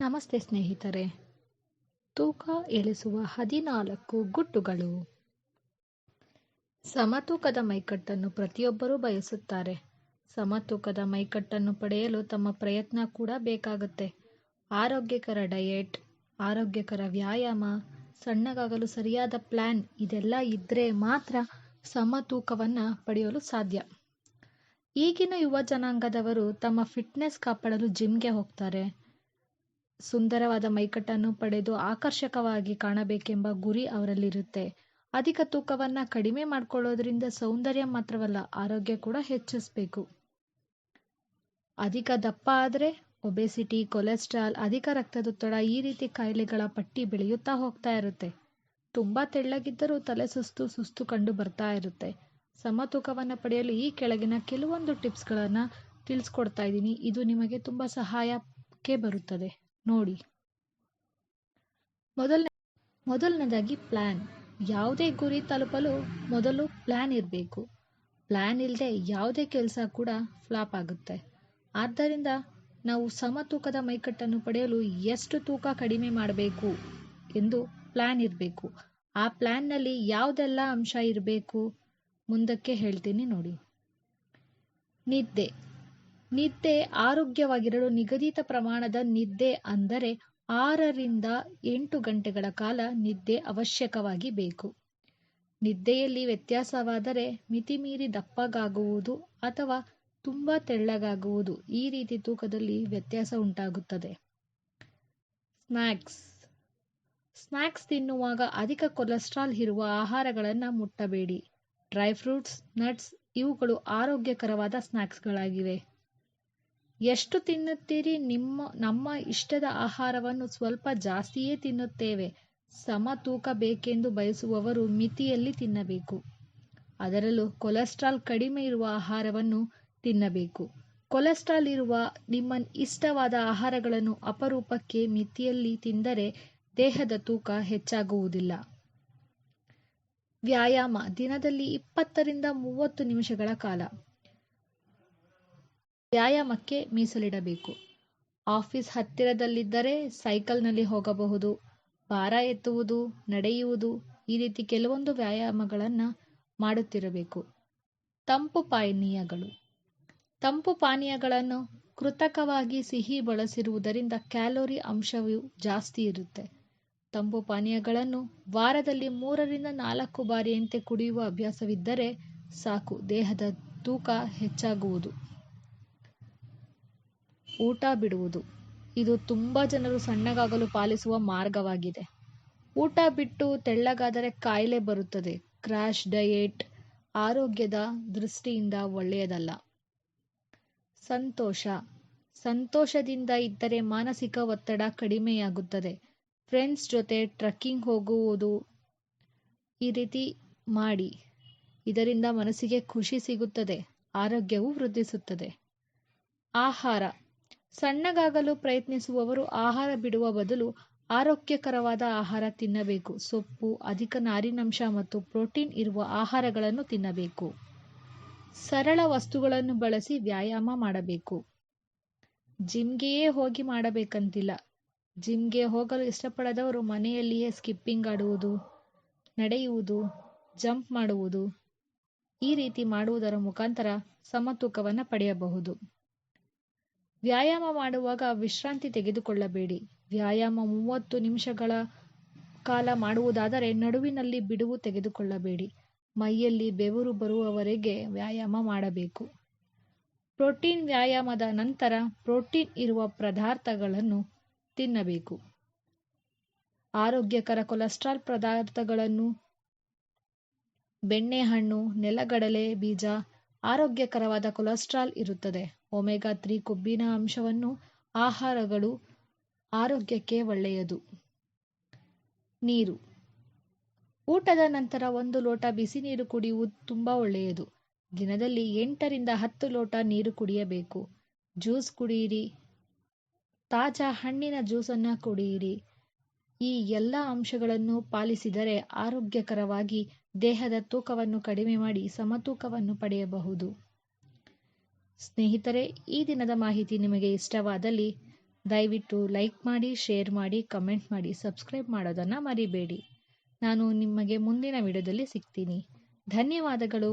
ನಮಸ್ತೆ ಸ್ನೇಹಿತರೆ. ತೂಕ ಇಳಿಸುವ 14 ಗುಟ್ಟುಗಳು. ಸಮತೂಕದ ಮೈಕಟ್ಟನ್ನು ಪ್ರತಿಯೊಬ್ಬರೂ ಬಯಸುತ್ತಾರೆ. ಸಮತೂಕದ ಮೈಕಟ್ಟನ್ನು ಪಡೆಯಲು ತಮ್ಮ ಪ್ರಯತ್ನ ಕೂಡ ಬೇಕಾಗುತ್ತೆ. ಆರೋಗ್ಯಕರ ಡಯೆಟ್, ಆರೋಗ್ಯಕರ ವ್ಯಾಯಾಮ, ಸಣ್ಣಗಾಗಲು ಸರಿಯಾದ ಪ್ಲಾನ್ ಇದೆಲ್ಲ ಇದ್ರೆ ಮಾತ್ರ ಸಮತೂಕವನ್ನು ಪಡೆಯಲು ಸಾಧ್ಯ. ಈಗಿನ ಯುವ ಜನಾಂಗದವರು ತಮ್ಮ ಫಿಟ್ನೆಸ್ ಕಾಪಾಡಲು ಜಿಮ್ಗೆ ಹೋಗ್ತಾರೆ. ಸುಂದರವಾದ ಮೈಕಟ್ಟನ್ನು ಪಡೆದು ಆಕರ್ಷಕವಾಗಿ ಕಾಣಬೇಕೆಂಬ ಗುರಿ ಅವರಲ್ಲಿರುತ್ತೆ. ಅಧಿಕ ತೂಕವನ್ನು ಕಡಿಮೆ ಮಾಡಿಕೊಳ್ಳೋದ್ರಿಂದ ಸೌಂದರ್ಯ ಮಾತ್ರವಲ್ಲ, ಆರೋಗ್ಯ ಕೂಡ ಹೆಚ್ಚಿಸಬೇಕು. ಅಧಿಕ ದಪ್ಪ ಆದರೆ ಒಬೆಸಿಟಿ, ಕೊಲೆಸ್ಟ್ರಾಲ್, ಅಧಿಕ ರಕ್ತದೊತ್ತಡ ಈ ರೀತಿ ಕಾಯಿಲೆಗಳ ಪಟ್ಟಿ ಬೆಳೆಯುತ್ತಾ ಹೋಗ್ತಾ ಇರುತ್ತೆ. ತುಂಬ ತೆಳ್ಳಗಿದ್ದರೂ ತಲೆ ಸುಸ್ತು ಕಂಡು ಬರ್ತಾ ಇರುತ್ತೆ. ಸಮತೂಕವನ್ನು ಪಡೆಯಲು ಈ ಕೆಳಗಿನ ಕೆಲವೊಂದು ಟಿಪ್ಸ್ಗಳನ್ನು ತಿಳಿಸ್ಕೊಡ್ತಾ ಇದ್ದೀನಿ. ಇದು ನಿಮಗೆ ತುಂಬ ಸಹಾಯಕ್ಕೆ ಬರುತ್ತದೆ ನೋಡಿ. ಮೊದಲನೇದಾಗಿ ಪ್ಲಾನ್. ಯಾವುದೇ ಗುರಿ ತಲುಪಲು ಮೊದಲು ಪ್ಲಾನ್ ಇರಬೇಕು. ಪ್ಲಾನ್ ಇಲ್ಲದೆ ಯಾವುದೇ ಕೆಲಸ ಕೂಡ ಫ್ಲಾಪ್ ಆಗುತ್ತೆ. ಆದ್ದರಿಂದ ನಾವು ಸಮತೂಕದ ಮೈಕಟ್ಟನ್ನು ಪಡೆಯಲು ಎಷ್ಟು ತೂಕ ಕಡಿಮೆ ಮಾಡಬೇಕು ಎಂದು ಪ್ಲಾನ್ ಇರಬೇಕು. ಆ ಪ್ಲಾನ್ನಲ್ಲಿ ಯಾವುದೆಲ್ಲ ಅಂಶ ಇರಬೇಕು ಮುಂದಕ್ಕೆ ಹೇಳ್ತೀನಿ ನೋಡಿ. ನಿದ್ದೆ ಆರೋಗ್ಯವಾಗಿರಲು ನಿಗದಿತ ಪ್ರಮಾಣದ ನಿದ್ದೆ ಅಂದರೆ 6 ರಿಂದ 8 ಗಂಟೆಗಳ ಕಾಲ ನಿದ್ದೆ ಅವಶ್ಯಕವಾಗಿ ಬೇಕು. ನಿದ್ದೆಯಲ್ಲಿ ವ್ಯತ್ಯಾಸವಾದರೆ ಮಿತಿಮೀರಿ ದಪ್ಪಗಾಗುವುದು ಅಥವಾ ತುಂಬ ತೆಳ್ಳಗಾಗುವುದು, ಈ ರೀತಿ ತೂಕದಲ್ಲಿ ವ್ಯತ್ಯಾಸ ಉಂಟಾಗುತ್ತದೆ. ಸ್ನ್ಯಾಕ್ಸ್ ತಿನ್ನುವಾಗ ಅಧಿಕ ಕೊಲೆಸ್ಟ್ರಾಲ್ ಇರುವ ಆಹಾರಗಳನ್ನು ಮುಟ್ಟಬೇಡಿ. ಡ್ರೈ ಫ್ರೂಟ್ಸ್, ನಟ್ಸ್ ಇವುಗಳು ಆರೋಗ್ಯಕರವಾದ ಸ್ನ್ಯಾಕ್ಸ್ಗಳಾಗಿವೆ. ಎಷ್ಟು ತಿನ್ನುತ್ತೀರಿ? ನಮ್ಮ ಇಷ್ಟದ ಆಹಾರವನ್ನು ಸ್ವಲ್ಪ ಜಾಸ್ತಿಯೇ ತಿನ್ನುತ್ತೇವೆ. ಸಮತೂಕ ಬೇಕೆಂದು ಬಯಸುವವರು ಮಿತಿಯಲ್ಲಿ ತಿನ್ನಬೇಕು. ಅದರಲ್ಲೂ ಕೊಲೆಸ್ಟ್ರಾಲ್ ಕಡಿಮೆ ಇರುವ ಆಹಾರವನ್ನು ತಿನ್ನಬೇಕು. ಕೊಲೆಸ್ಟ್ರಾಲ್ ಇರುವ ನಿಮ್ಮ ಇಷ್ಟವಾದ ಆಹಾರಗಳನ್ನು ಅಪರೂಪಕ್ಕೆ ಮಿತಿಯಲ್ಲಿ ತಿಂದರೆ ದೇಹದ ತೂಕ ಹೆಚ್ಚಾಗುವುದಿಲ್ಲ. ವ್ಯಾಯಾಮ ದಿನದಲ್ಲಿ 20 ರಿಂದ 30 ನಿಮಿಷಗಳ ಕಾಲ ವ್ಯಾಯಾಮಕ್ಕೆ ಮೀಸಲಿಡಬೇಕು. ಆಫೀಸ್ ಹತ್ತಿರದಲ್ಲಿದ್ದರೆ ಸೈಕಲ್ನಲ್ಲಿ ಹೋಗಬಹುದು. ಭಾರ ಎತ್ತುವುದು, ನಡೆಯುವುದು ಈ ರೀತಿ ಕೆಲವೊಂದು ವ್ಯಾಯಾಮಗಳನ್ನು ಮಾಡುತ್ತಿರಬೇಕು. ತಂಪು ಪಾನೀಯಗಳನ್ನು ಕೃತಕವಾಗಿ ಸಿಹಿ ಬಳಸಿರುವುದರಿಂದ ಕ್ಯಾಲೋರಿ ಅಂಶವು ಜಾಸ್ತಿ ಇರುತ್ತೆ. ತಂಪು ಪಾನೀಯಗಳನ್ನು ವಾರದಲ್ಲಿ 3 ರಿಂದ 4 ಬಾರಿಯಂತೆ ಕುಡಿಯುವ ಅಭ್ಯಾಸವಿದ್ದರೆ ಸಾಕು, ದೇಹದ ತೂಕ ಹೆಚ್ಚಾಗುವುದು. ಊಟ ಬಿಡುವುದು. ಇದು ತುಂಬ ಜನರು ಸಣ್ಣಗಾಗಲು ಪಾಲಿಸುವ ಮಾರ್ಗವಾಗಿದೆ. ಊಟ ಬಿಟ್ಟು ತೆಳ್ಳಗಾದರೆ ಕಾಯಿಲೆ ಬರುತ್ತದೆ. ಕ್ರ್ಯಾಶ್ ಡಯೆಟ್ ಆರೋಗ್ಯದ ದೃಷ್ಟಿಯಿಂದ ಒಳ್ಳೆಯದಲ್ಲ. ಸಂತೋಷದಿಂದ ಇದ್ದರೆ ಮಾನಸಿಕ ಒತ್ತಡ ಕಡಿಮೆಯಾಗುತ್ತದೆ. ಫ್ರೆಂಡ್ಸ್ ಜೊತೆ ಟ್ರೆಕ್ಕಿಂಗ್ ಹೋಗುವುದು ಈ ರೀತಿ ಮಾಡಿ. ಇದರಿಂದ ಮನಸ್ಸಿಗೆ ಖುಷಿ ಸಿಗುತ್ತದೆ, ಆರೋಗ್ಯವು ವೃದ್ಧಿಸುತ್ತದೆ. ಆಹಾರ. ಸಣ್ಣಗಾಗಲು ಪ್ರಯತ್ನಿಸುವವರು ಆಹಾರ ಬಿಡುವ ಬದಲು ಆರೋಗ್ಯಕರವಾದ ಆಹಾರ ತಿನ್ನಬೇಕು. ಸೊಪ್ಪು, ಅಧಿಕ ನಾರಿನಂಶ ಮತ್ತು ಪ್ರೋಟೀನ್ ಇರುವ ಆಹಾರಗಳನ್ನು ತಿನ್ನಬೇಕು. ಸರಳ ವಸ್ತುಗಳನ್ನು ಬಳಸಿ ವ್ಯಾಯಾಮ ಮಾಡಬೇಕು. ಜಿಮ್ಗೆಯೇ ಹೋಗಿ ಮಾಡಬೇಕಂತಿಲ್ಲ. ಜಿಮ್ಗೆ ಹೋಗಲು ಇಷ್ಟಪಡದವರು ಮನೆಯಲ್ಲಿಯೇ ಸ್ಕಿಪ್ಪಿಂಗ್ ಆಡುವುದು, ನಡೆಯುವುದು, ಜಂಪ್ ಮಾಡುವುದು ಈ ರೀತಿ ಮಾಡುವುದರ ಮುಖಾಂತರ ಸಮತೂಕವನ್ನು ಪಡೆಯಬಹುದು. ವ್ಯಾಯಾಮ ಮಾಡುವಾಗ ವಿಶ್ರಾಂತಿ ತೆಗೆದುಕೊಳ್ಳಬೇಡಿ. ವ್ಯಾಯಾಮ 30 ನಿಮಿಷಗಳ ಕಾಲ ಮಾಡುವುದಾದರೆ ನಡುವಿನಲ್ಲಿ ಬಿಡುವು ತೆಗೆದುಕೊಳ್ಳಬೇಡಿ. ಮೈಯಲ್ಲಿ ಬೆವರು ಬರುವವರೆಗೆ ವ್ಯಾಯಾಮ ಮಾಡಬೇಕು. ಪ್ರೋಟೀನ್. ವ್ಯಾಯಾಮದ ನಂತರ ಪ್ರೋಟೀನ್ ಇರುವ ಪದಾರ್ಥಗಳನ್ನು ತಿನ್ನಬೇಕು. ಆರೋಗ್ಯಕರ ಕೊಲೆಸ್ಟ್ರಾಲ್ ಪದಾರ್ಥಗಳನ್ನು ಬೆಣ್ಣೆಹಣ್ಣು, ನೆಲಗಡಲೆ ಬೀಜ ಆರೋಗ್ಯಕರವಾದ ಕೊಲೆಸ್ಟ್ರಾಲ್ ಇರುತ್ತದೆ. ಒಮೆಗಾ 3 ಕೊಬ್ಬಿನ ಅಂಶವನ್ನು ಆಹಾರಗಳು ಆರೋಗ್ಯಕ್ಕೆ ಒಳ್ಳೆಯದು. ನೀರು. ಊಟದ ನಂತರ 1 ಲೋಟ ಬಿಸಿ ನೀರು ಕುಡಿಯುವುದು ತುಂಬ ಒಳ್ಳೆಯದು. ದಿನದಲ್ಲಿ 8 ರಿಂದ 10 ಲೋಟ ನೀರು ಕುಡಿಯಬೇಕು. ಜ್ಯೂಸ್ ಕುಡಿಯಿರಿ. ತಾಜಾ ಹಣ್ಣಿನ ಜ್ಯೂಸನ್ನು ಕುಡಿಯಿರಿ. ಈ ಎಲ್ಲ ಅಂಶಗಳನ್ನು ಪಾಲಿಸಿದರೆ ಆರೋಗ್ಯಕರವಾಗಿ ದೇಹದ ತೂಕವನ್ನು ಕಡಿಮೆ ಮಾಡಿ ಸಮತೂಕವನ್ನು ಪಡೆಯಬಹುದು. ಸ್ನೇಹಿತರೆ, ಈ ದಿನದ ಮಾಹಿತಿ ನಿಮಗೆ ಇಷ್ಟವಾದಲ್ಲಿ ದಯವಿಟ್ಟು ಲೈಕ್ ಮಾಡಿ, ಶೇರ್ ಮಾಡಿ, ಕಮೆಂಟ್ ಮಾಡಿ, ಸಬ್ಸ್ಕ್ರೈಬ್ ಮಾಡೋದನ್ನು ಮರಿಬೇಡಿ. ನಾನು ನಿಮಗೆ ಮುಂದಿನ ವಿಡಿಯೋದಲ್ಲಿ ಸಿಗ್ತೀನಿ. ಧನ್ಯವಾದಗಳು.